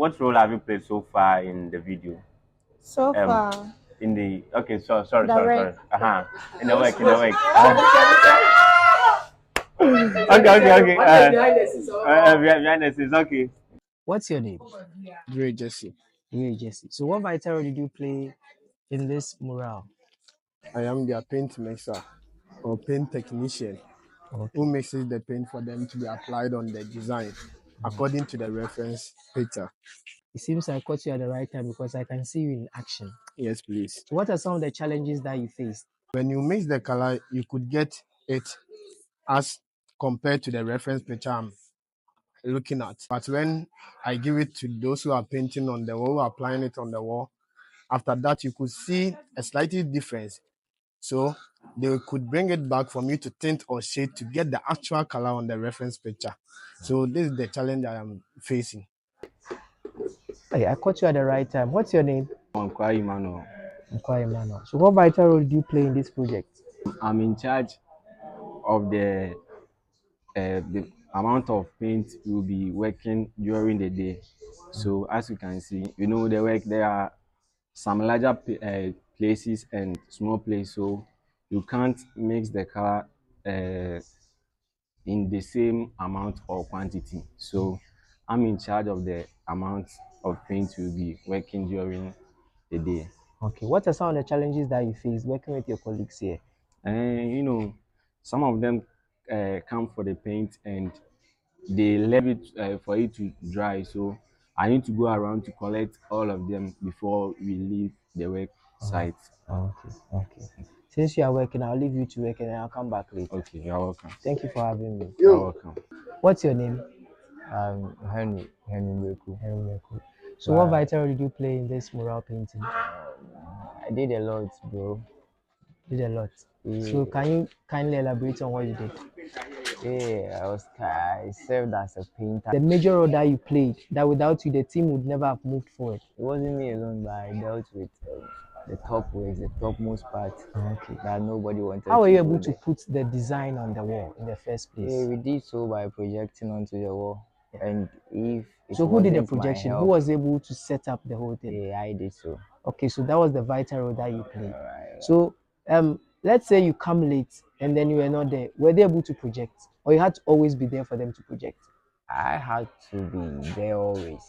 What role have you played so far in the video? So Um, far, in the okay, so sorry, sorry, direct. sorry. In the work, in the work. Okay, okay, okay. Behind the scenes, okay. What's your name? Great, Jesse. You Jesse. So what vital role did you play in this mural? I am their paint mixer or paint technician who Okay. mixes the paint for them to be applied on the design according to the reference picture. It seems I caught you at the right time because I can see you in action. Yes, please. So what are some of the challenges that you faced? When you mix the color, you could get it as compared to the reference picture I'm looking at. But when I give it to those who are painting on the wall, applying it on the wall, after that you could see a slightly difference. So they could bring it back from you to tint or shade to get the actual color on the reference picture. So this is the challenge I am facing. Hey, I caught you at the right time. What's your name? Inquiry, Mano. Inquiry Emmanuel. So what vital role do you play in this project? I'm in charge of the amount of paint we'll be working during the day. So as you can see, the work there are some larger places and small places, so you can't mix the color uh, in the same amount or quantity. So I'm in charge of the amount of paint we'll be working during the day. Okay. What are some of the challenges that you faced working with your colleagues here? And some of them come for the paint and they leave it for it to dry. So I need to go around to collect all of them before we leave the work site. Okay. Okay. Since you are working, I'll leave you to work and then I'll come back later. Okay, you're welcome. Thank you for having me. You're welcome. What's your name? Henry Beku. Henry Meko. So what vital role did you play in this mural painting? I did a lot, bro. Did a lot. Yeah, So can you kindly elaborate on what you did? I served as a painter. The major role that you played, that without you the team would never have moved forward. It wasn't me alone, but I dealt with the top works, the topmost part Okay. that nobody wanted How were to you go able to there. put the design on the wall in the first place? Yeah, we did so by projecting onto the wall. And if it So who did the wasn't my projection? Who help, was able to set up the whole thing? yeah, I did so. Okay, so that was the vital role that you played. Alright. So let's say you come late and then you were not there. Were they able to project? Or you had to always be there for them to project? I had to be there always.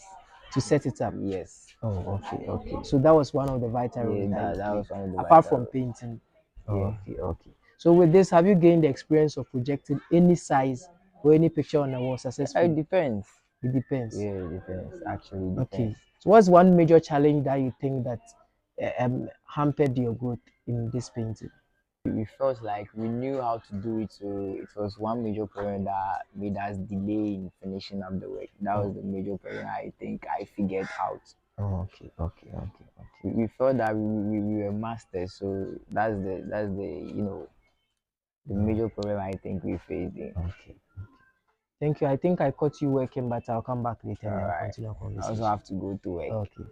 To set it up? Yes. Oh, okay, okay. So that was one of the vital roles Yeah, that you that played, was one of the apart vital from roles. painting. Yeah. Oh, okay, okay. So with this, have you gained the experience of projecting any size or any picture on the wall It successfully? depends. It depends. Yeah, it depends. Actually, it Okay. depends. So what's one major challenge that you think that hampered your growth in this painting? We felt like we knew how to do it, so it was one major problem that made us delay in finishing up the work. That was the major problem I think I figured out. Oh, okay, okay, okay, okay. We felt that we were masters, so that's the major problem I think we faced. Okay. Thank you. I think I caught you working, but I'll come back later and All then right. continue our I conversation. also have to go to work. Okay.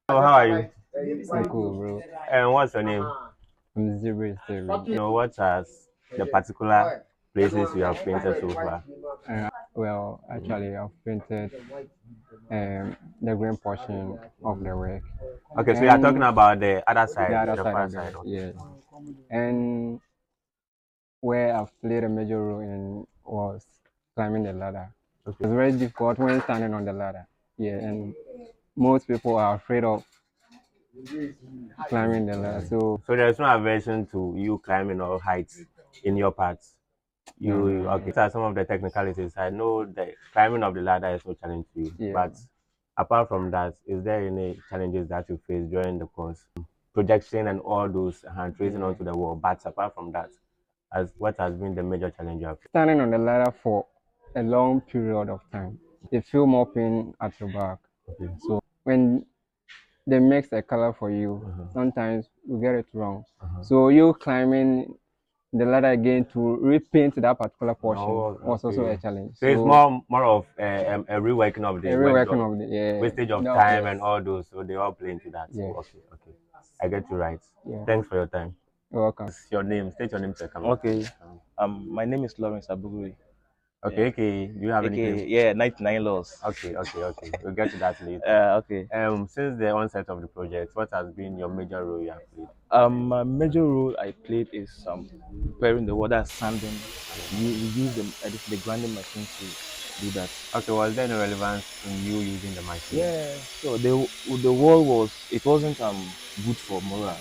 So how are you? I'm cool, bro. And what's your name? I'm zero zero. What are the particular places you have painted so far? Well, actually, I've painted the green portion of the work. Okay, so you are talking about the other side, The other the side far of the side. work, Okay. yeah. And where I've played a major role in was climbing the ladder. Okay. It's very difficult when standing on the ladder. Yeah, and most people are afraid of climbing the ladder. So So there's no aversion to you climbing all heights in your parts. Okay. These are some of the technicalities. I know the climbing of the ladder is no challenge to you, yeah. but apart from that, is there any challenges that you face during the course? Projection and all those hand tracing onto the wall. But apart from that, as what has been the major challenge you have faced? Standing on the ladder for a long period of time, you feel more pain at your back. Okay. So when they mix a color for you, sometimes you get it wrong. So you climbing the ladder again to repaint that particular portion was also a challenge. So it's more of a reworking of the reworking of the wastage of no, time yes. and all those. So they all play into that. Yes. So, okay, okay. I get you right. Yeah. Thanks for your time. You're welcome. Your name, state your name to the camera. Okay. My name is Lawrence Abugui. Okay, okay. Do you have anything? Okay, yeah, 99 laws. Okay. We'll get to that later. Okay. Since the onset of the project, what has been your major role you have played? My major role I played is preparing the water, sanding. We use the grinding machine to do that. Okay, was there no relevance in you using the machine? Yeah. So the wall wasn't good for mural.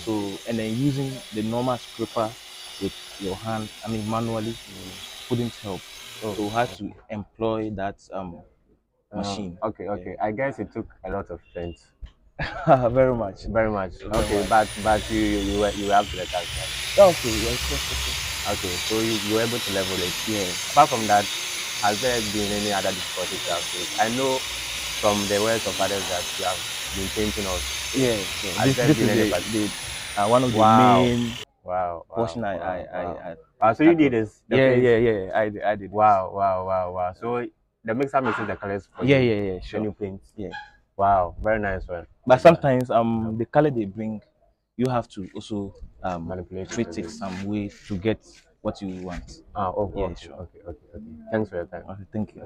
So and then using the normal scraper with your hand, I mean manually, couldn't help. Oh, So we had to employ that machine. Yeah. okay. I guess it took a lot of strength. Very much. Very much. Very Okay, much. but you were up to the task, right? Yeah, okay, yes. Okay, so you were able to level it. Yeah. Apart from that, has there been any other difficulties you have faced? I know from the words of others that you have been painting also. Yeah. So Has there this been is any one of the Wow. main Wow. portion I So you did tackled. this, the Yeah, paint. I did this. Wow. So the mixer mixes the colors for you. Yeah, Then sure. you paint. Yeah. Wow, very nice one. But sometimes the color they bring, you have to also Manipulate it a treat it bit. some way to get what you want. Yeah, Okay, sure. okay. Thanks for your time. Okay, thank you.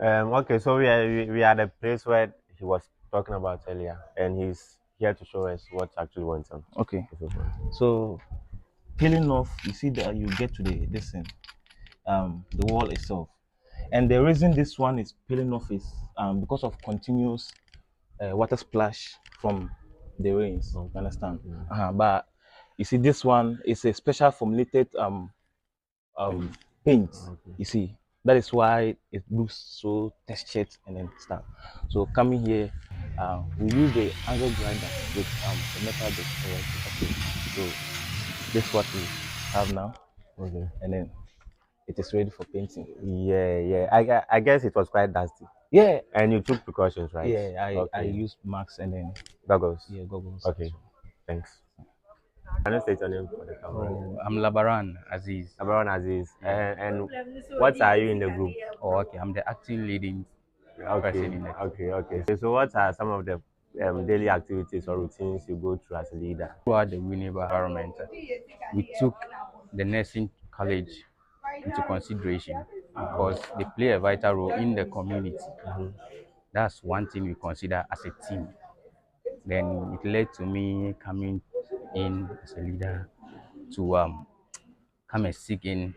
Okay, so we are at the place where he was talking about earlier, and he's here to show us what actually went on. Okay. So peeling off, you see that you get to the wall itself. And the reason this one is peeling off is because of continuous water splash from the rains. You understand? But you see, this one is a special formulated paint. You see, that is why it looks so textured and then stuff. So coming here, we use the angle grinder with the metal bit. Okay. So this is what we have now, Okay. and then it is ready for painting. Yeah. I guess it was quite dusty. Yeah, And you took precautions, right? yeah. I Okay. used marks and then Goggles. goggles. Okay. Thanks. Can you state your name for the camera? Oh, I'm Labaran Aziz. Abaron Aziz. Yeah. And what are you in the group? Oh, okay. I'm the acting leading person in the team. Okay. So what are some of the daily activities or routines you go through as a leader? Throughout the Winneba environment, we took the nursing college into consideration because they play a vital role in the community. That's one thing we consider as a team. Then it led to me coming in as a leader to come and seek in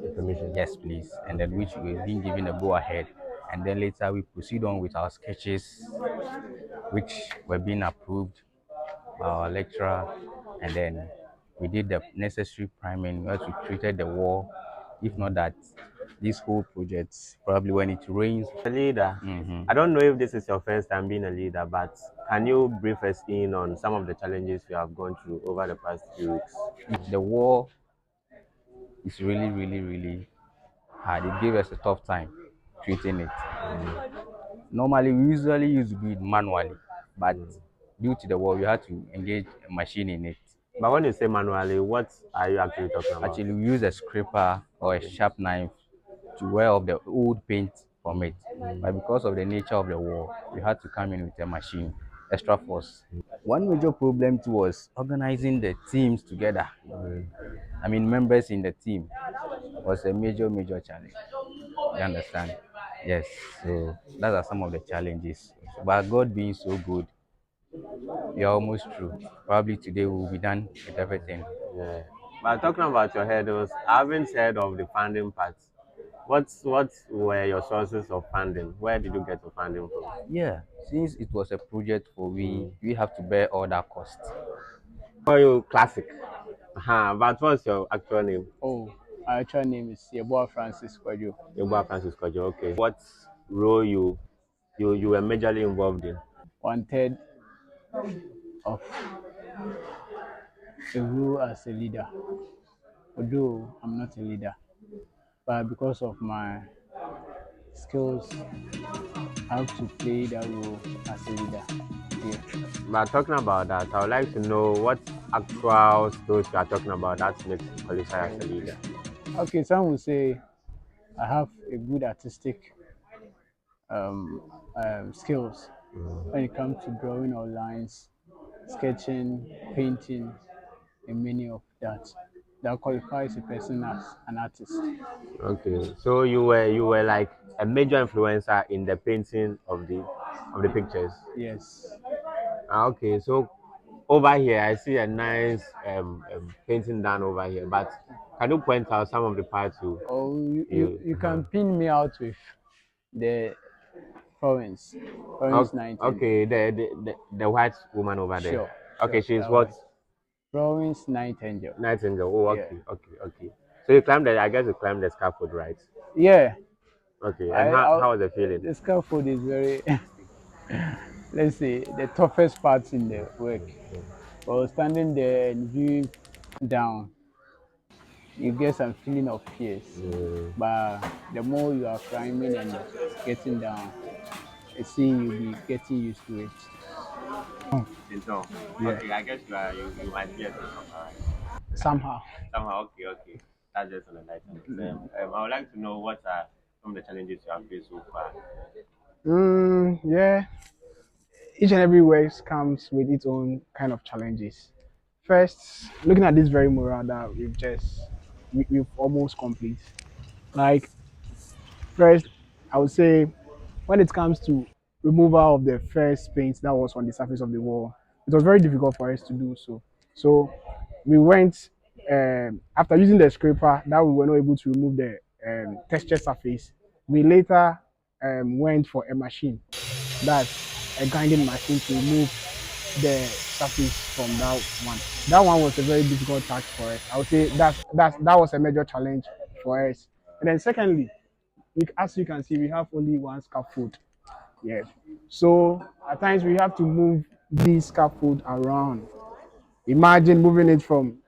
Information. yes, please, and then which we've been given a go ahead, and then later we proceed on with our sketches, which were being approved by our lecturer, and then we did the necessary priming as we treated the wall. If not that, this whole project probably when it rains. A leader. I don't know if this is your first time being a leader, but can you brief us in on some of the challenges you have gone through over the past few weeks? The wall is really hard. It gave us a tough time treating it. Normally, we usually use grid manually, but due to the wall, we had to engage a machine in it. But when you say manually, what are you actually talking about? Actually, we use a scraper or a sharp knife to wear off the old paint from it. But because of the nature of the wall, we had to come in with a machine, extra force. One major problem too was organizing the teams together. I mean, members in the team was a major challenge. You understand? Yes. So that are some of the challenges. But God being so good, we are almost through. Probably today we will be done with everything. Yeah. But talking about your hurdles, I haven't heard of the funding part. What were your sources of funding? Where did you get your funding from? Yeah. Since it was a project for we have to bear all that cost. For you, classic. But what's your actual name? Oh, my actual name is Yeboah Francis Kwadwo. Yoba Francis Kojo. Okay. What role you were majorly involved in? 1/3 of a role as a leader. Although I'm not a leader, but because of my skills, I have to play that role as a leader. Yeah. But talking about that, I would like to know what actual skills you are talking about that makes you qualify as a leader. Okay, some will say I have a good artistic skills when it comes to drawing or lines, sketching, painting, and many of that. that qualifies a person as an artist. Okay, so you were like a major influencer in the painting of the pictures. Yes. Okay, so over here I see a nice painting done over here, but can you point out some of the parts Or you you can pin me out with the Florence. Florence Nightingale. okay, the white woman over there. Sure, Okay, sure. she's That what? one. Florence Nightingale. Nightingale. Oh, Yeah. okay. So you climbed I guess you climbed the scaffold, right? Yeah. Okay, and how was the feeling? The scaffold is very, let's say, the toughest part in the work. While standing there and viewing down, you get some feeling of fears. Mm, But the more you are climbing and getting down, I see you'll be getting used to it. so, Yeah. okay, I guess you might be a philosopher, right? Somehow. Somehow, okay. That's just on a lighter note. I would like to know what are some of the challenges you have faced so far. Yeah, each and every work comes with its own kind of challenges. First, looking at this very mural that we've almost complete. Like first, I would say when it comes to removal of the first paint that was on the surface of the wall, it was very difficult for us to do so. So we went after using the scraper that we were not able to remove the texture surface. We later went for a machine, that's a grinding machine, to remove the surface from that one. That one was a very difficult task for us. I would say that was a major challenge for us. And then secondly, as you can see, we have only one scaffold. Yes. So at times we have to move this scaffold around. Imagine moving it from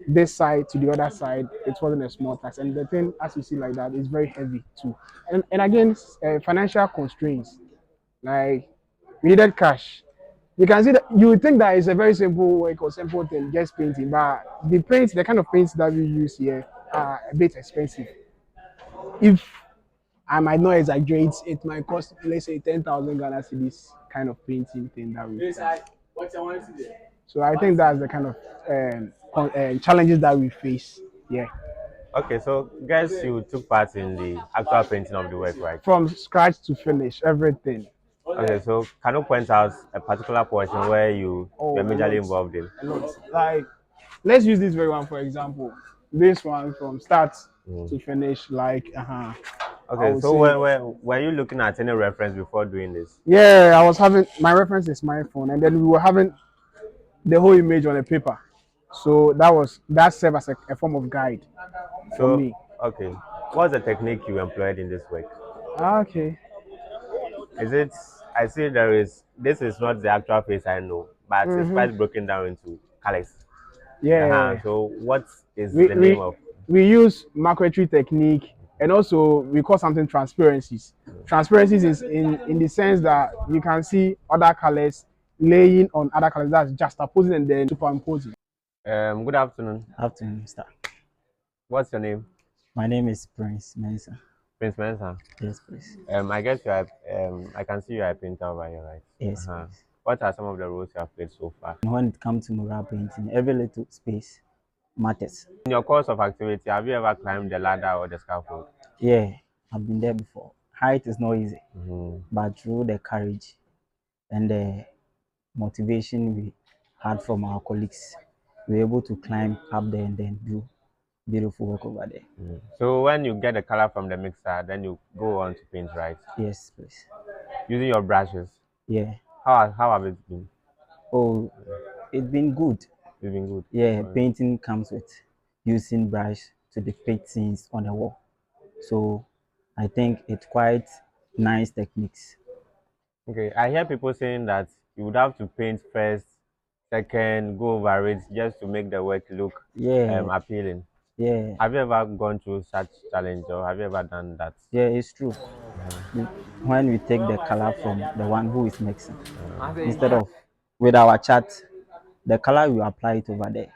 this side to the other side. It wasn't a small task. And the thing, as you see like that, is very heavy too. And again, financial constraints. Like we needed cash. You can see that you would think that it's a very simple work or simple thing, just painting, but the kind of paints that we use here are a bit expensive. If I might not exaggerate, it might cost, let's say, 10,000 Ghana cedis kind of painting thing that we paint. So I think that's the kind of challenges that we face. Yeah, Okay, so guess you took part in the actual painting of the work, right? from scratch to finish, everything. Okay, so can you point out a particular portion where you Oh, were a majorly lot, involved in? a lot. Like, let's use this very one for example. This one from start Mm. to finish, like, I Okay, would so say, were you looking at any reference before doing this? yeah, I was having my reference is my phone, and then we were having the whole image on a paper. So that served as a form of guide for So, me. okay, what's the technique you employed in this work? Okay. Is it? I see there is. This is not the actual face I know, but it's Mm-hmm. quite broken down into colors. Yeah. So, what is We the name we of? we use macrometry technique, and also we call something transparencies. Transparencies is in the sense that you can see other colors laying on other colors, that's juxtaposing and then superimposing. Good afternoon. Afternoon, Mr. What's your name? My name is Prince Mensah. Prince Mensa. Yes, please. I guess you are. I can see you are a painter over here, right? Yes, please. What are some of the roles you have played so far? And when it comes to mural painting, every little space matters. In your course of activity, have you ever climbed the ladder or the scaffold? Yeah, I've been there before. Height is not easy, Mm-hmm. but through the courage and the motivation we had from our colleagues, we were able to climb up there and then do beautiful work over there. So when you get the color from the mixer, then you go on to paint, right? Yes, please. Using your brushes. Yeah. How have it been? Oh, it's been good. It's been good. Yeah, painting comes with using brush to depict scenes on the wall. So I think it's quite nice techniques. Okay, I hear people saying that you would have to paint first, second, go over it just to make the work look Yeah, appealing. yeah, Have you ever gone through such challenge or have you ever done that? yeah, it's true. When we take the color from the one who is mixing, instead of with our chart, the color we apply it over there,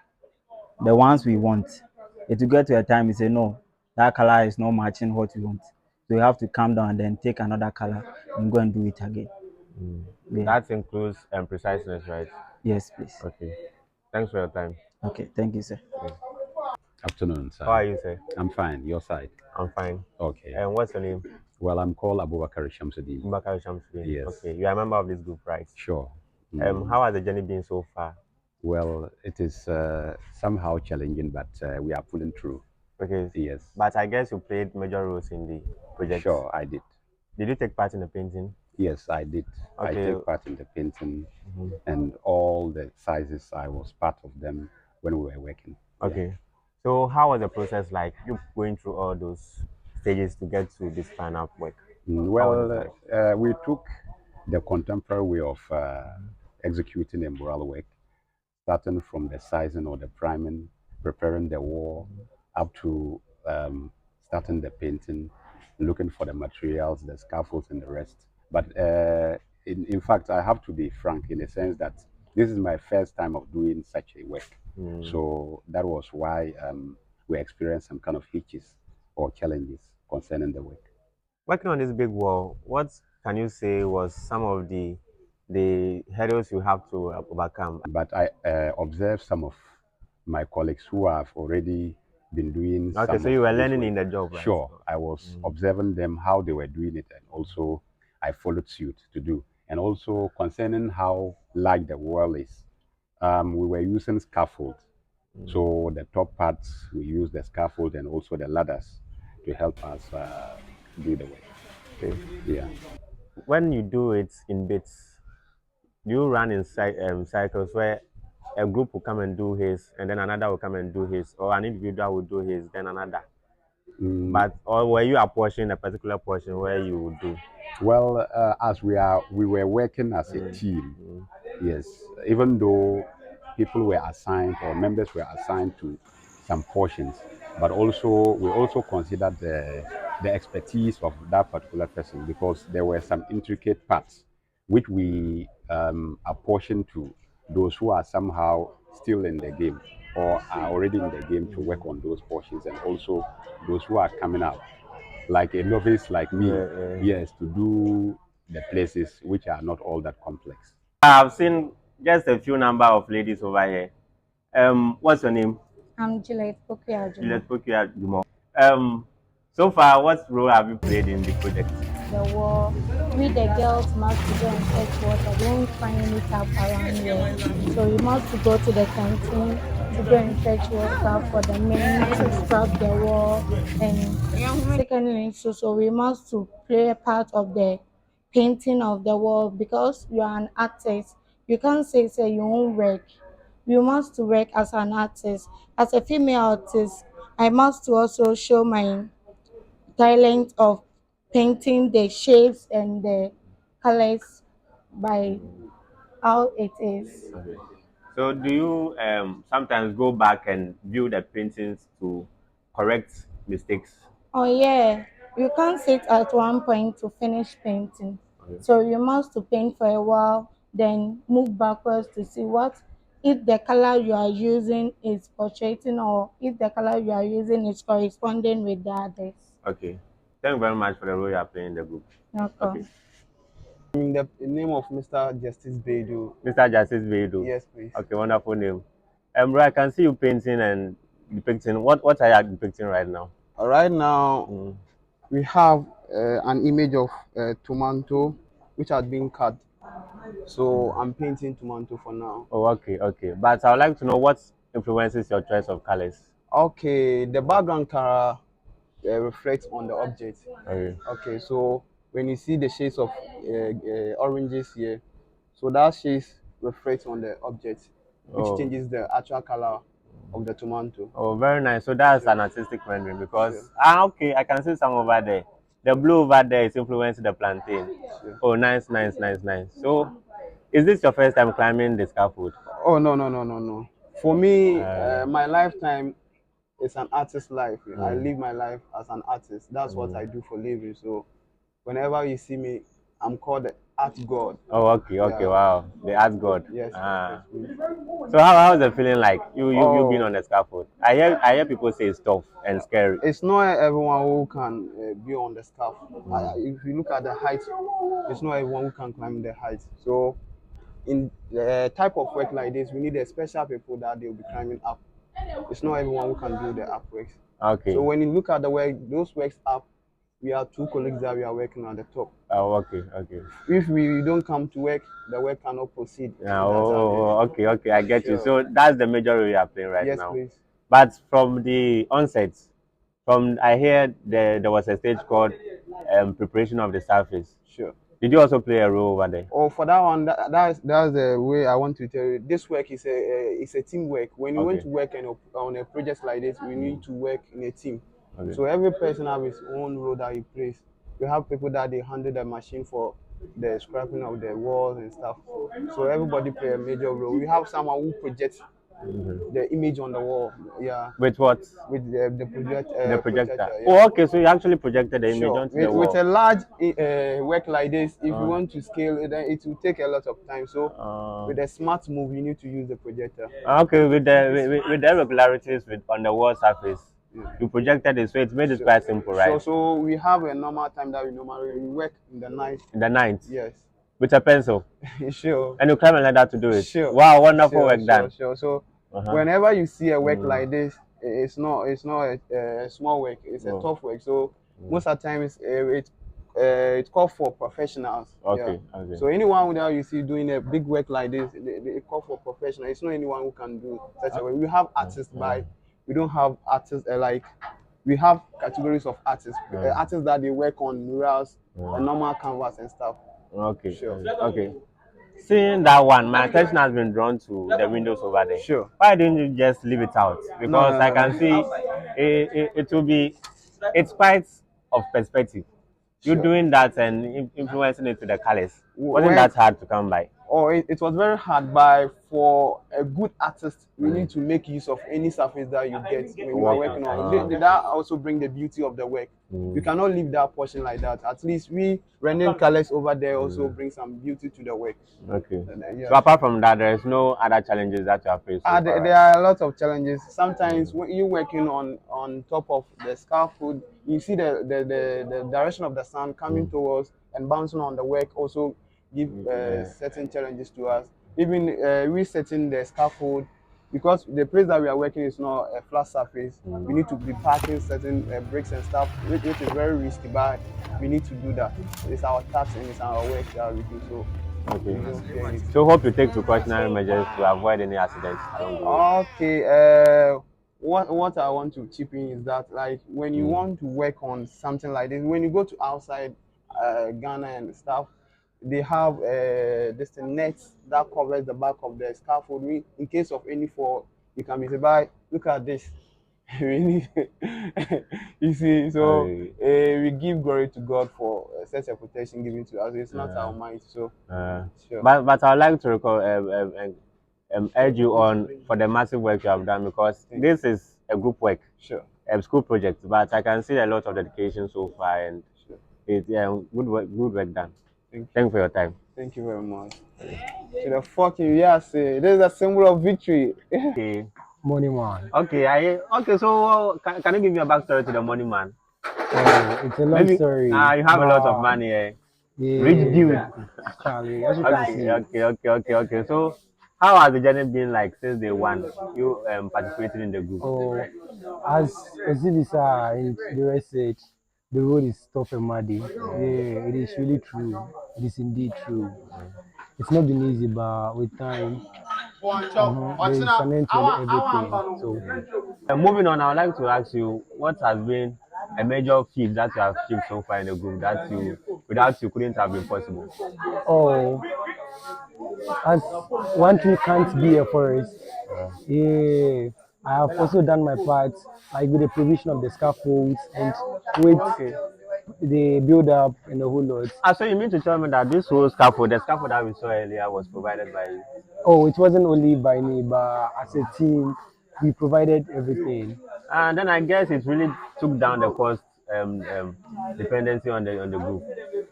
the ones we want, it will get to a time we say no, that color is not matching what we want. So we have to come down and then take another color and go and do it again. Yeah. That includes preciseness, right? Yes, please. Okay. Thanks for your time. Okay, thank you, sir. Yeah. Afternoon, sir. How are you, sir? I'm fine. Your side? I'm fine. Okay. And what's your name? Well, I'm called Abubakar Shamsuddin. Bakari Shamsuddin. Yes. Okay, you are a member of this group, right? Sure. How has the journey been so far? Well, it is somehow challenging, but we are pulling through. Okay. Yes. But I guess you played major roles in the project. Sure, I did. Did you take part in the painting? Yes, I did. I Okay. take part in the painting and all the sizes. I was part of them when we were working. Okay. So how was the process like? You going through all those stages to get to this final work? Well, we took the contemporary way of executing a mural work, starting from the sizing or the priming, preparing the wall, up to starting the painting, looking for the materials, the scaffolds, and the rest. But in fact, I have to be frank in the sense that this is my first time of doing such a work. So that was why we experienced some kind of hitches or challenges concerning the work. Working on this big wall, what can you say was some of the hurdles you have to overcome? But I observed some of my colleagues who have already been doing Okay, some so you were of this learning work. in the job, right? Sure, I was observing them how they were doing it, and also I followed suit to do. And also concerning how large the wall is, we were using scaffold. So the top parts we use the scaffold and also the ladders to help us do the work. Okay. Yeah. When you do it in bits, do you run in cycles where a group will come and do his, and then another will come and do his, or an individual will do his, then another? But or were you apportioning a particular portion where you would do? Well, as we were working as a team. Yes, even though people were assigned or members were assigned to some portions, but also we also considered the expertise of that particular person because there were some intricate parts which we apportioned to those who are somehow still in the game or are already in the game to work on those portions, and also those who are coming out like a novice like me, yes, to do the places which are not all that complex. I've seen just a few number of ladies over here. What's your name? I'm Juliet Pokuya Juliet Pokia Jumo. So far, what role have you played in the project? The war. We the girls must to go and fetch water. We won't find any tap around here. So we must to go to the canteen to go and fetch water for the men to scrub the wall. And secondly, so we must to play a part of the painting of the wall because you are an artist. You can't say you won't work. You must to work as an artist. As a female artist, I must to also show my talent of painting the shapes and the colors by how it is. Okay. So do you sometimes go back and view the paintings to correct mistakes? Oh yeah, you can't sit at one point to finish painting. So you must to paint for a while, then move backwards to see what if the color you are using is portraying or if the color you are using is corresponding with the others. Okay. Thank you very much for the role you are playing in the group. Okay. Okay. In the name of Mr. Justice Bedu. Mr. Justice Bedu. Yes, please. Okay, wonderful name. Bro, I can see you painting and depicting. What are you depicting right now? Right now, we have an image of tomato which has been cut. So I'm painting tomato for now. Oh, okay, okay. But I would like to know what influences your choice of colors. Okay, the background color reflects on the object. Okay. Okay, so when you see the shades of oranges here, so that shades reflects on the object, which changes the actual color of the tomato. Oh, very nice. So that's an artistic rendering because okay, I can see some over there. The blue over there is influencing the plantain. Oh, nice, nice, nice, nice. So, is this your first time climbing the scaffold? Oh no. For me, my lifetime is an artist life. I live my life as an artist. That's what I do for living. So, whenever you see me, I'm called the art god. Oh, okay, okay, yeah. Wow, the art god. Yes. So how is the feeling like you being on the scaffold? I hear people say it's tough and scary. It's not everyone who can be on the scaffold. If you look at the height, it's not everyone who can climb the height. So in the type of work like this, we need a special people that they will be climbing up it's not everyone who can do the app works. Okay. So when you look at the work, those works up, we are two colleagues that we are working at the top. Oh, okay, okay. If we don't come to work, the work cannot proceed. Yeah, okay, okay, I get you. Sure. So that's the major role you are playing right Yes, now. please. But from the onset, from I hear there was a stage called preparation of the surface. Sure. Did you also play a role over there? Oh, for that one, that's the way I want to tell you. This work is a teamwork. When you want to work on a project like this, we need to work in a team. Okay. So every person has his own role that he plays. We have people that they handle the machine for the scrapping of the walls and stuff. So everybody play a major role. We have someone who projects the image on the wall. Yeah. With what? With the projector. projector. Yeah. Oh, okay. So you actually projected the image onto the wall. With a large work like this, if you want to scale it, then it will take a lot of time. So with a smart move, you need to use the projector. Okay, with the irregularities on the wall surface, you projected it, so it made it quite simple, right? So we have a normal time that we normally work in the night. In the night? Yes. With a pencil? Sure. And you climb a ladder to do it? Sure. Wow, wonderful work done. Sure. So whenever you see a work like this, it's not a small work. It's a tough work. So most of the time it's called for professionals. Okay. Yeah. Okay. So anyone that you see doing a big work like this, they call for professionals. It's not anyone who can do such a work. We have artists, but we don't have artists we have categories of artists. Artists that they work on murals, normal canvas and stuff. Okay. Sure. Okay. Seeing that one, my attention has been drawn to the windows over there. Sure. Why didn't you just leave it out? Because I can see it will be, it's quite of perspective. You're doing that and influencing it to the colors. Wasn't that hard to come by? Oh, it was very hard, but for a good artist, you need to make use of any surface that you get when you are working on. That also bring the beauty of the work. You cannot leave that portion like that. At least we rendering colors over there also bring some beauty to the work. Okay. So apart from that, there is no other challenges that you have faced? There are a lot of challenges. Sometimes when you're working on top of the scaffold, you see the direction of the sun coming towards and bouncing on the work also give certain challenges to us. Even resetting the scaffold, because the place that we are working is not a flat surface. We need to be parking certain bricks and stuff, which is very risky, but we need to do that. It's our task and it's our work that we do. So. Okay. So hope you take precautionary measures to avoid any accidents. Okay. What I want to chip in is that, like, when you want to work on something like this, when you go to outside Ghana and stuff, they have this net that covers the back of the scaffold. In case of any fall, you can be said, "Bye, look at this." Really, you see. So we give glory to God for such a protection given to us. It's not our might. So, sure. But I would like to recall urge you on for the massive work you have done, because this is a group work. Sure. A school project, but I can see a lot of dedication so far, and it's good work done. Thank you for your time. Thank you very much. To the fucking yes, this is a symbol of victory. Okay. Money man. Okay, okay. So can you give me a backstory to the money man? Oh, it's a long story. You have a lot of money, eh? Yeah, rich dude. Charlie, as you can see. Okay. So how has the journey been like since day one? You participated in the group. Oh, as Exhibisa in the research, the road is tough and muddy. Yeah, it is really true. It is indeed true. It's not been easy, but with time, there is an end to everything. So, moving on, I would like to ask you, what has been a major feat that you have achieved so far in the group that without you couldn't have been possible? Oh, as one tree can't be a forest. Yeah, I have also done my part, like with the provision of the scaffolds and with the build up and the whole lot. So you mean to tell me that this whole scaffold, the scaffold that we saw earlier, was provided by you? Oh, it wasn't only by me, but as a team, we provided everything. And then I guess it really took down the cost dependency on the group.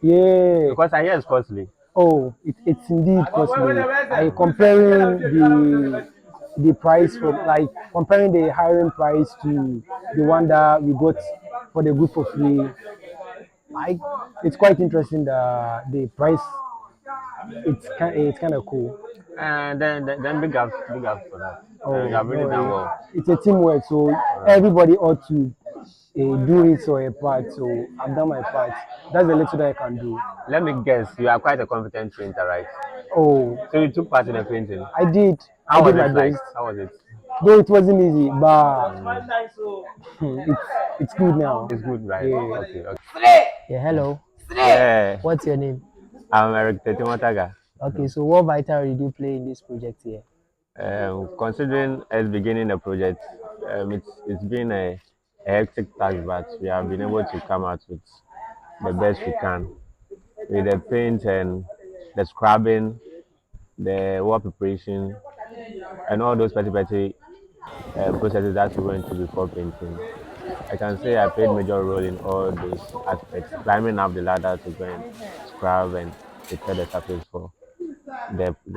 Yeah. Because I hear it's costly. Oh, it's indeed costly. I comparing the price for, like, comparing the hiring price to the one that we got for the group for free. It's quite interesting, the price it's kind of cool. And then big up for that. Oh, You have no really done worry. well. It's a teamwork, so everybody ought to do it or a part. So I've done my part. That's the little that I can do. Let me guess, you are quite a competent painter, right? Oh, So you took part in the painting. I did. I How did was my it like? best. How was it? Though it wasn't easy, but it's it's good now. It's good, right? Yeah. Okay, okay. Yeah, hello. Yeah, What's your name? I'm Eric Tetimataga. Okay, so what vital role do you play in this project here? Considering us beginning the project, it's been a hectic task, but we have been able to come out with the best we can with the paint and the scrubbing, the wall preparation, and all those petty processes that we went through before painting. I can say I played major role in all those aspects, climbing up the ladder to go and scrub and prepare the surface for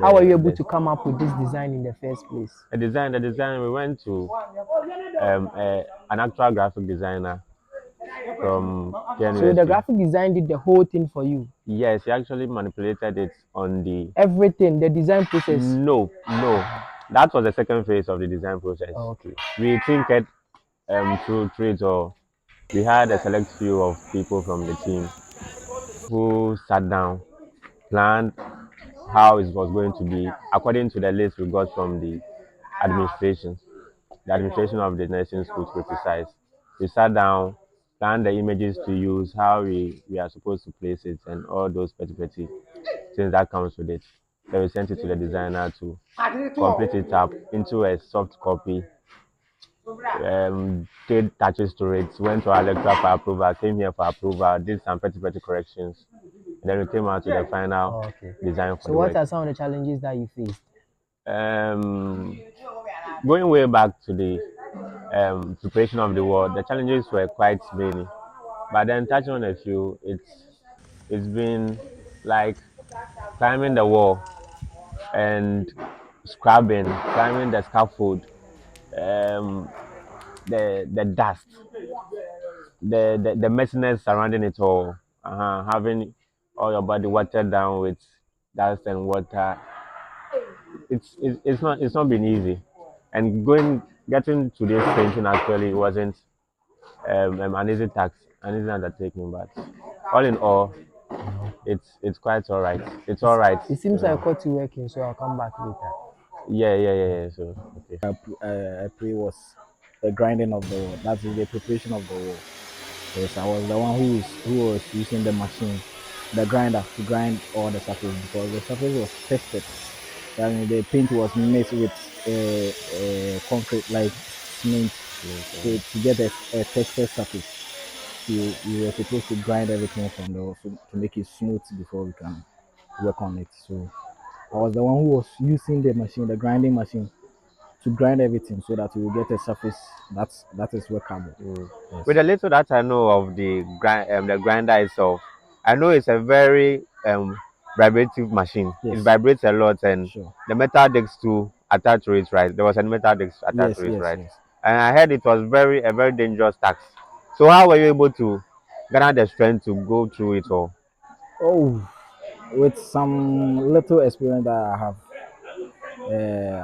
How were you able the to come up with this design in the first place? the design. We went to an actual graphic designer from So the KNUST. graphic design did the whole thing for you. Yes, he actually manipulated it on the. Everything, the design process. No, that was the second phase of the design process. Oh, okay. We tinkered through it, or we had a select few of people from the team who sat down, planned how it was going to be according to the list we got from administration, the administration of the nursing school to be precise. We sat down, planned the images to use, how we are supposed to place it, and all those petty things that comes with it. Then we sent it to the designer to complete it up into a soft copy. Did touches to it, went to our lecturer for approval, came here for approval, did some petty corrections. Then we came out to the final Oh, okay. design for So the what work. are some of the challenges that you faced? Um, Going way back to the preparation of the wall, the challenges were quite many. But then touching on a few, it's been like climbing the wall and scrubbing, climbing the scaffold, um, the dust, the messiness surrounding it all, having all your body watered down with dust and water. It's not been easy, and getting to this painting actually wasn't an easy task, an easy undertaking. But all in all, it's quite all right. It's all right. It seems I caught you working, so I'll come back later. Yeah. So okay. I pray was the grinding of the wall. That is the preparation of the wall. Yes, I was the one who was using the machine, the grinder to grind all the surface because the surface was tested. And the paint was mixed with concrete like cement to get a textured surface. You were supposed to grind everything from the wall to make it smooth before we can work on it. So I was the one who was using the machine, the grinding machine, to grind everything so that we will get a surface that is workable. Yes. With the little that I know of the grinder itself, I know it's a very vibrative machine. It Yes. vibrates a lot, and Sure. the metal discs to attach to it, right? There was a metal disc attached Yes. to it, Yes. right? Yes. And I heard it was a very dangerous task. So how were you able to gather the strength to go through it all? Oh, with some little experience that I have,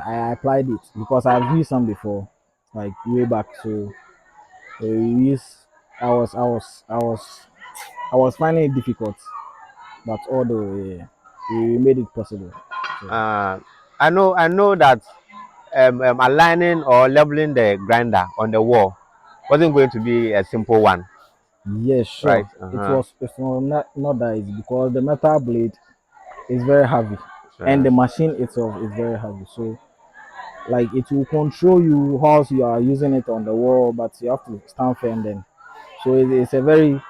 I applied it because I've used some before, like way back. So use. I was, I was, I was, I was finding it difficult, but although we made it possible. So, Uh, I know that aligning or leveling the grinder on the wall wasn't going to be a simple one, yes, right? sure. It's not that easy because the metal blade is very heavy, and Sure. the machine itself is very heavy. So like it will control you whilst you are using it on the wall, but you have to stand firm then. So it's a very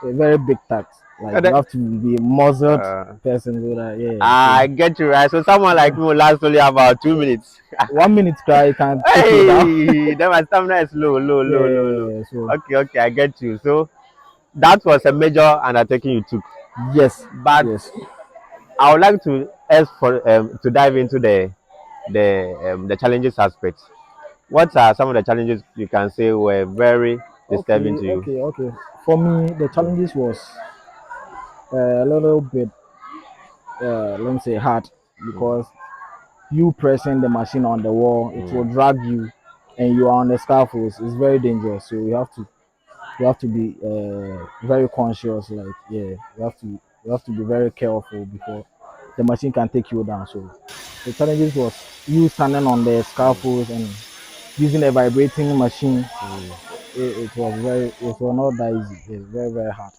big task. Like you have to be a muzzled Uh, person so that I get you right. So someone like me will last only about 2 minutes. 1 minute cry can take you down. Hey, then my stamina is low. So Okay, I get you. So that was a major undertaking you took. yes, But yes. I would like to ask for to dive into the challenges aspect. What are some of the challenges you can say were very disturbing to you? Okay. For me, the challenges was a little bit let me say hard because you pressing the machine on the wall, it will drag you, and you are on the scaffolds. It's very dangerous. So you have to be very conscious. Like yeah, you have to be very careful before the machine can take you down. So the challenges was you standing on the scaffolds and using a vibrating machine. It was not that easy. It's very very hard.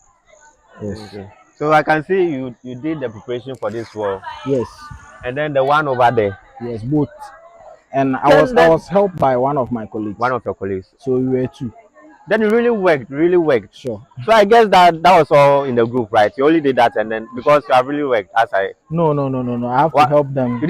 Yes. Okay. So I can see you did the preparation for this wall, Yes. and then the one over there. Yes. Both. And I was Then I then was helped by one of my colleagues. one of your colleagues. So we were two. Then you really worked, really worked. Sure. So I guess that was all in the group, right? You only did that, and then because you have really worked, as I No. I have to what help them. you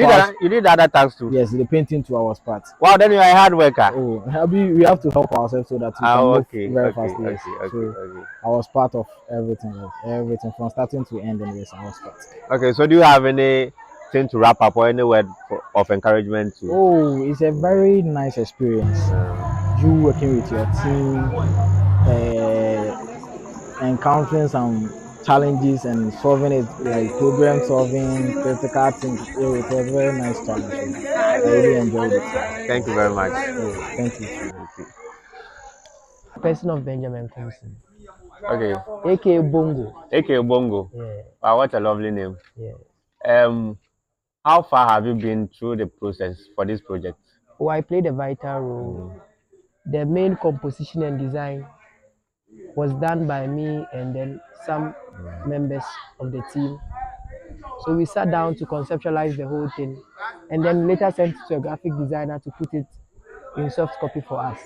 did the other tasks too. Yes, the painting to our part. Wow, then you are a hard worker. Oh, we have to help ourselves so that we can move Okay, very okay, fast. Yes. okay, okay, So okay. I was part of everything, like everything from starting to end, and yes, I was part. Okay, so do you have anything to wrap up or any word of encouragement to? Oh, it's a very nice experience. You working with your team, encountering some challenges and solving it, like problem solving, critical thinking. It was a very nice challenge. So I really enjoyed it. Thank you very much. Oh, thank you. Person of Benjamin Thompson. Okay. AKA Bongo. AKA Bongo. Yeah. Wow, what a lovely name. Yeah. How far have you been through the process for this project? Oh, I played a vital role. The main composition and design was done by me and then some members of the team. So we sat down to conceptualize the whole thing and then later sent it to a graphic designer to put it in soft copy for us.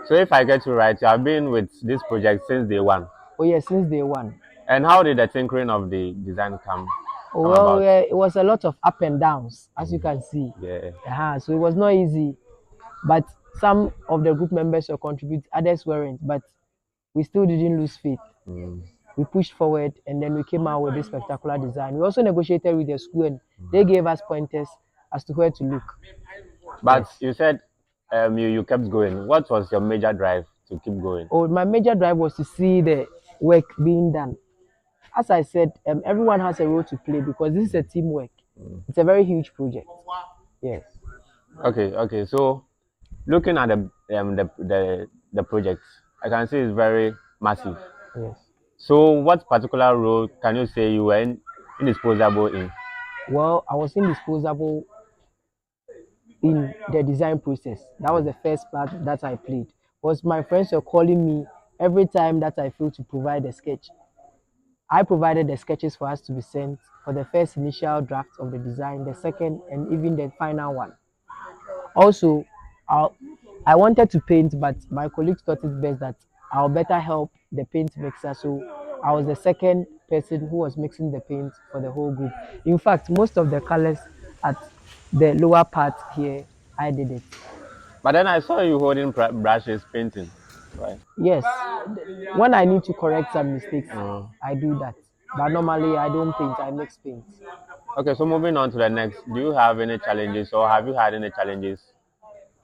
So if I get you right, you have been with this project since day one. Oh yes, since day one. And how did the tinkering of the design come Well, about? it was a lot of up and downs, as you can see. Yeah. So it was not easy, but some of the group members were contribute, others weren't. But we still didn't lose faith. We pushed forward, and then we came out with this spectacular design. We also negotiated with the school, and they gave us pointers as to where to look. But you said you kept going. What was your major drive to keep going? Oh, my major drive was to see the work being done. As I said, everyone has a role to play because this is a teamwork. It's a very huge project. Yes. Okay. So, looking at the project, I can see it's very massive. Yes. So, what particular role can you say you were indisposable in? Well, I was indisposable in the design process. That was the first part that I played. Was my friends were calling me every time that I failed to provide a sketch. I provided the sketches for us to be sent for the first initial draft of the design, the second, and even the final one. Also, I wanted to paint, but my colleagues thought it best that I'll better help the paint mixer. So I was the second person who was mixing the paint for the whole group. In fact, most of the colors at the lower part here, I did it. But then I saw you holding brushes painting, right? Yes, when I need to correct some mistakes, I do that. But normally I don't paint, I mix paints. Okay, so moving on to the next, do you have any challenges or have you had any challenges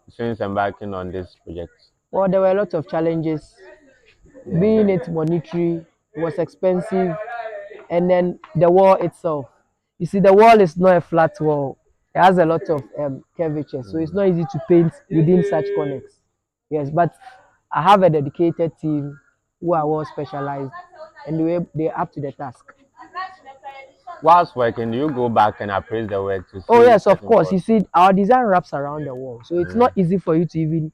since embarking on this project? Well, there were a lot of challenges. Being it monetary, it was expensive, and then the wall itself. You see, the wall is not a flat wall. It has a lot of curvature, so it's not easy to paint within such corners. Yes, but I have a dedicated team who are well specialized, and they're up to the task. Whilst working, do you go back and appraise the work to see? Oh yes, of course. You see, our design wraps around the wall, so it's not easy for you to even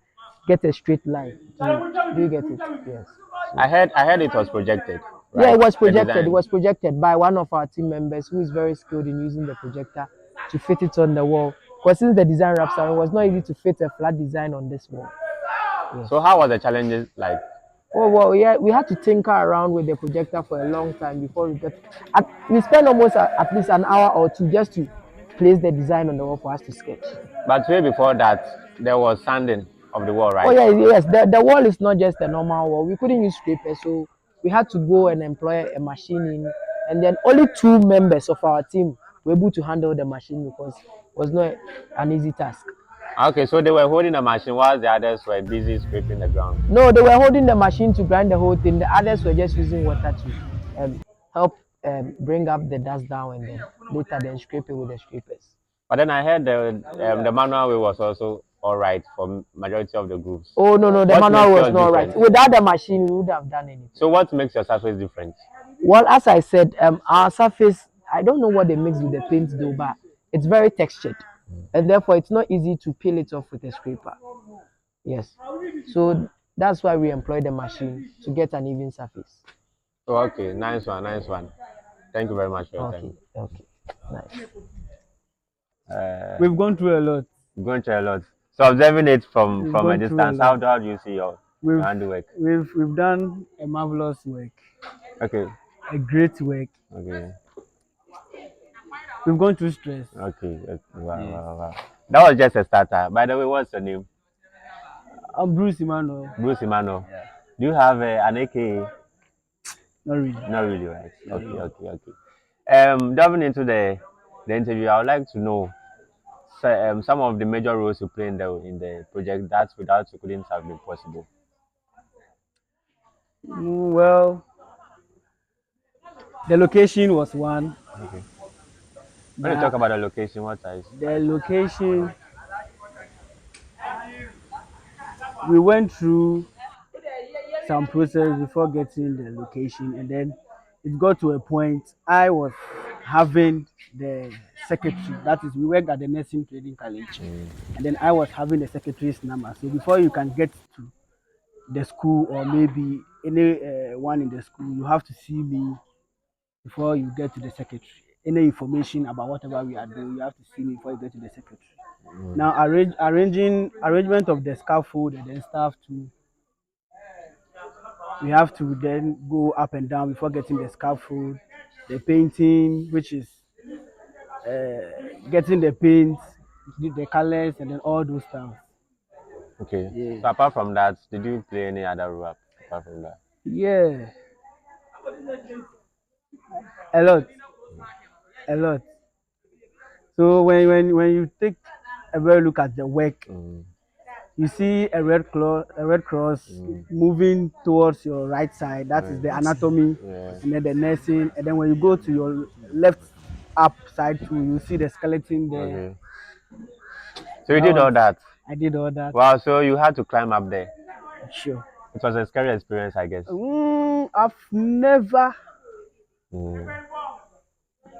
get a straight line. Do you get it? Yes. I heard it was projected. Right? Yeah, it was projected. It was projected by one of our team members who is very skilled in using the projector to fit it on the wall. Because since the design wraps around, it was not easy to fit a flat design on this wall. Yes. So how was the challenges like? Oh well, yeah, we had to tinker around with the projector for a long time before we got. We spent almost at least an hour or two just to place the design on the wall for us to sketch. But way before that, there was sanding of the wall, right? Oh yeah, yes. The wall is not just a normal wall. We couldn't use scraper, so we had to go and employ a machine and then only 2 members of our team were able to handle the machine because it was not an easy task. Okay, so they were holding the machine while the others were busy scraping the ground. No, they were holding the machine to grind the whole thing. The others were just using water to help bring up the dust down and then later then scrape it with the scrapers. But then I heard the manual way was also all right for majority of the groups. Oh no, the What manual makes was yours not right. different? Without the machine, we would have done anything. So what makes your surface different? Well, as I said, our surface, I don't know what they mix with the paint though, but it's very textured, and therefore it's not easy to peel it off with a scraper. Yes, so that's why we employ the machine to get an even surface. Oh, okay, nice one, nice one. Thank you very much for your Okay, time. okay, nice. We've gone through a lot. Going through a lot. So observing it from We've a gone through a distance, lot. how do you see your We've handiwork? we've done a marvelous work, Okay, a great work. okay, We've gone through stress. okay. Wow, Yes. wow, wow. That was just a starter. By the way, what's your name? I'm Bruce Emmanuel. Bruce Emmanuel. Yeah. Do you have an AKA? Not really. Not really, right? Not Okay, really. okay, okay. Diving into the interview, I would like to know some of the major roles you play in the project that without you couldn't have been possible. Well, the location was one. Okay. When you talk That about the location, what size? the location we went through some process before getting the location, and then it got to a point I was having the secretary. That is, we worked at the nursing training college, and then I was having the secretary's number. So before you can get to the school or maybe any one in the school, you have to see me before you get to the secretary. Any information about whatever we are doing, you have to see me before you get to the secretary. Now arrangement of the scaffold and then stuff too. We have to then go up and down before getting the scaffold, the painting, which is getting the paint, the colors, and then all those stuff. Okay. Yeah. So apart from that, did you play any other role apart from that? Yeah. A lot. A lot. So when you take a very look at the work, you see a red cross moving towards your right side. That is the anatomy, Yeah. and then the nursing. And then when you go to your left up side too, you see the skeleton there. Okay. So you did all that. I did all that. Wow. So you had to climb up there. Sure. It was a scary experience, I guess. I've never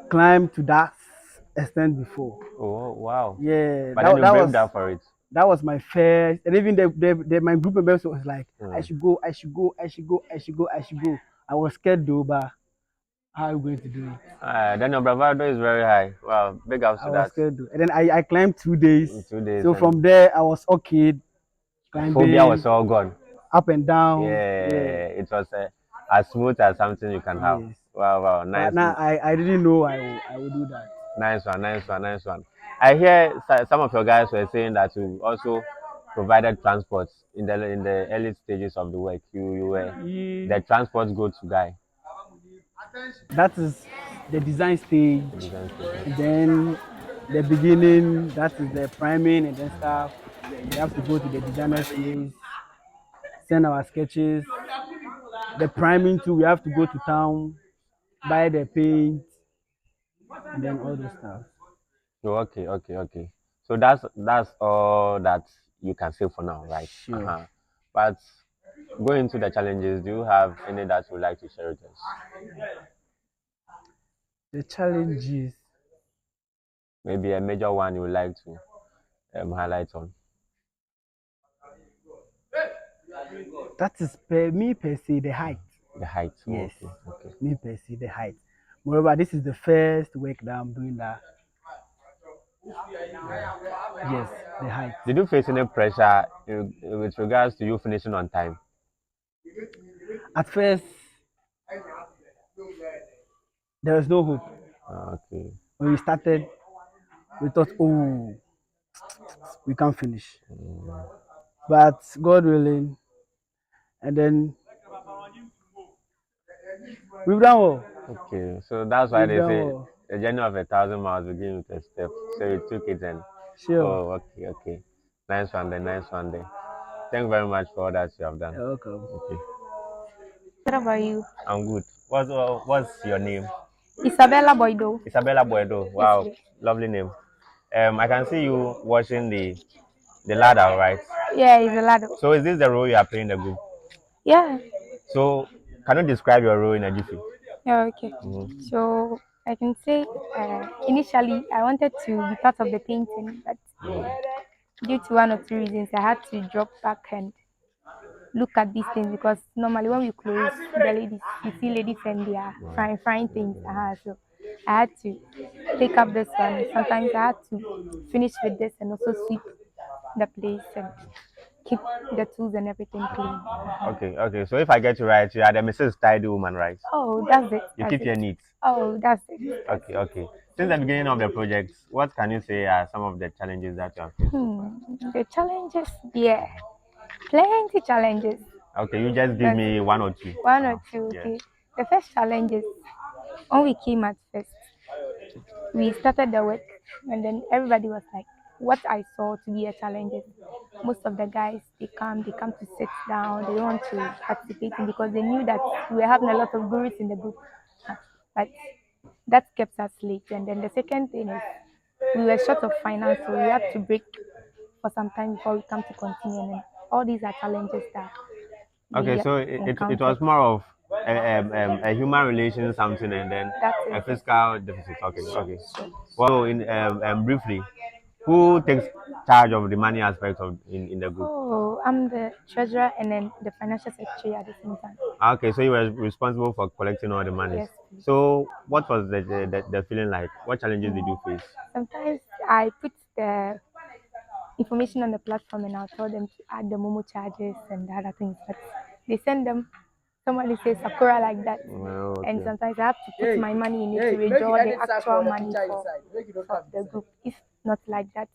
climbed to that extent before. Oh wow. Yeah. But then you braved up for it. That was my first, and even my group members was like, I should go, I should go, I should go, I should go, I should go. I was scared though, but how are you going to do it? Then your bravado is very high. Wow, big ups to I was that. scared though. And then I climbed 2 days. In 2 days. So from there I was okay. Climbing, phobia was all gone. Up and down. Yeah. It was as smooth as something you can have. Yes. Wow, nice. But now I didn't know I would do that. Nice one. I hear some of your guys were saying that you also provided transport in the early stages of the work. You were the transport go-to guy. That is the design stage. And then the beginning, that is the priming and then stuff. We have to go to the designer's place, send our sketches. The priming too, we have to go to town, buy the paint, and then all those stuff. Oh, okay. So that's all that you can say for now, right? Sure. But going into the challenges, do you have any that you would like to share with us? The challenges. Maybe a major one you would like to highlight on. That is per se the height. The height. Yes. Okay. Me per se the height. Moreover, this is the first work that I'm doing that. Yes, the height. Did you face any pressure with regards to you finishing on time? At first, there was no hope. Okay. When we started, we thought, oh, we can't finish. But God willing, and then we've done well. Okay, so that's why they say a journey of 1,000 miles begins with a step. So you took it and sure. Oh, okay. Nice one there. Thank you very much for all that you have done. You're welcome. Okay. What about you? I'm good. What's your name? Isabella Boydo. Isabella Boedo. Yes, Wow, please. lovely name. I can see you watching the ladder, right? Yeah, it's a ladder. So is this the role you are playing in the group? Yeah. So can you describe your role in a jiffy? Yeah, okay. Mhm. So I can say initially I wanted to be part of the painting, but due to one or two reasons, I had to drop back and look at these things because normally when we close the ladies, you see ladies and they are frying things. So I had to take up this one. Sometimes I had to finish with this and also sweep the place and keep the tools and everything clean. Okay. So if I get you right, you are the Mrs. Tidy woman, right? Oh, that's it. You That's keep your it. needs. Oh, that's it. That's it. Okay. Since the beginning of the project, what can you say are some of the challenges that you have faced so far? The challenges, yeah, plenty challenges. Okay, you just give But me one or two. one or two, Yeah. okay. The first challenge is when we came at first, we started the work, and then everybody was like, what I saw to be a challenge is most of the guys they come to sit down, they don't want to participate in because they knew that we were having a lot of gurus in the group. But that kept us late. And then the second thing is we were short of finance, so we had to break for some time before we come to continue. And then all these are challenges that Okay, we so it encountered. was more of a human relation something and then That a is it. fiscal deficit. Okay. Well, in briefly, who takes charge of the money aspect of in the group? Oh, I'm the treasurer and then the financial secretary at the same time. Okay, so you were responsible for collecting all the monies. Yes, please. So what was the feeling like? What challenges did you face? Sometimes I put the information on the platform and I'll tell them to add the Momo charges and the other things, but they send them. Somebody says Sakura like that, and Okay. sometimes I have to put my money in it to withdraw the actual money for the group. If not like that,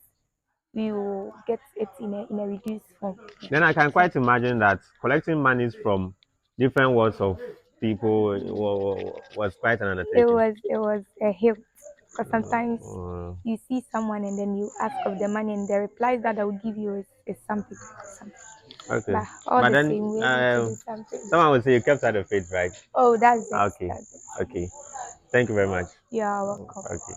we will get it in a reduced form. Then I can quite imagine that collecting monies from different worlds of people was quite an undertaking. It was a help because sometimes you see someone and then you ask of the money and the replies that I will give you is something. Okay. But all But the then same, we able to do something. someone would say you kept out the faith, right? Oh, that's it. Okay. That's it. Okay. Thank you very much. You are welcome. Okay.